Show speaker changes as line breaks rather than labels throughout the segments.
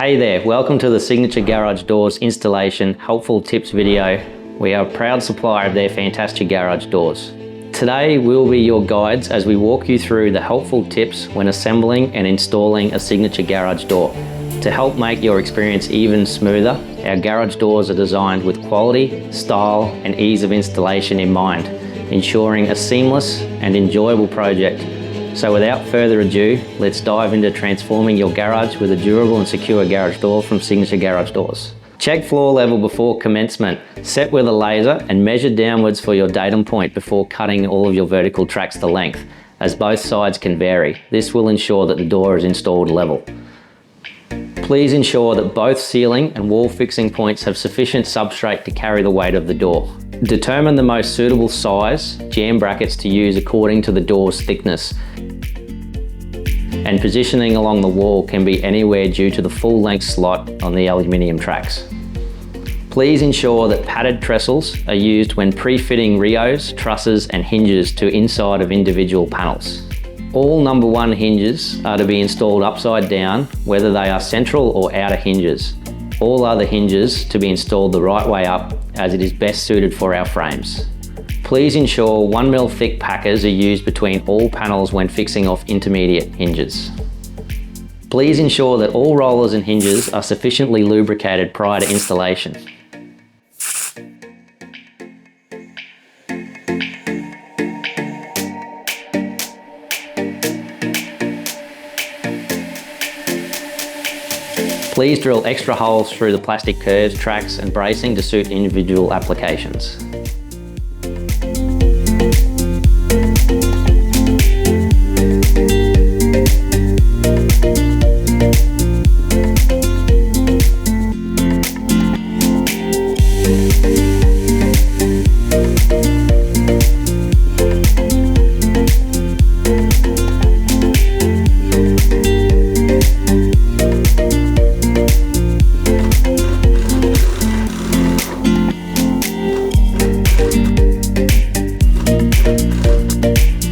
Hey there, welcome to the Signature Garage Doors installation helpful tips video. We are a proud supplier of their fantastic garage doors. Today we'll be your guides as we walk you through the helpful tips when assembling and installing a Signature Garage door. To help make your experience even smoother, our garage doors are designed with quality, style and ease of installation in mind, ensuring a seamless and enjoyable project. So without further ado, let's dive into transforming your garage with a durable and secure garage door from Signature Garage Doors. Check floor level before commencement. Set with a laser and measure downwards for your datum point before cutting all of your vertical tracks to length, as both sides can vary. This will ensure that the door is installed level. Please ensure that both ceiling and wall fixing points have sufficient substrate to carry the weight of the door. Determine the most suitable size jam brackets to use according to the door's thickness, and positioning along the wall can be anywhere due to the full length slot on the aluminium tracks. Please ensure that padded trestles are used when pre-fitting rios, trusses and hinges to inside of individual panels. All number 1 hinges are to be installed upside down, whether they are central or outer hinges. All other hinges to be installed the right way up, as it is best suited for our frames. Please ensure 1mm thick packers are used between all panels when fixing off intermediate hinges. Please ensure that all rollers and hinges are sufficiently lubricated prior to installation. Please drill extra holes through the plastic curves, tracks and bracing to suit individual applications.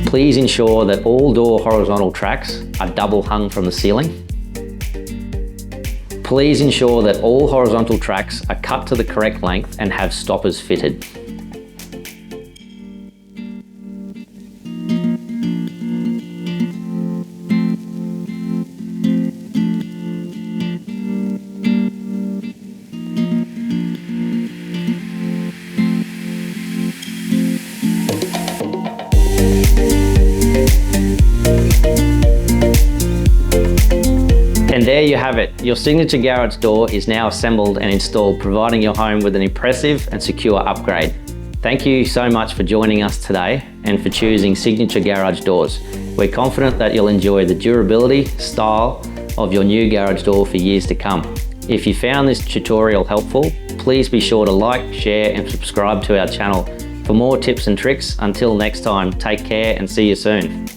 Please ensure that all door horizontal tracks are double hung from the ceiling. Please ensure that all horizontal tracks are cut to the correct length and have stoppers fitted. And there you have it. Your Signature Garage door is now assembled and installed, providing your home with an impressive and secure upgrade. Thank you so much for joining us today and for choosing Signature Garage Doors. We're confident that you'll enjoy the durability, style of your new garage door for years to come. If you found this tutorial helpful, please be sure to like, share and subscribe to our channel for more tips and tricks. Until next time, take care and see you soon.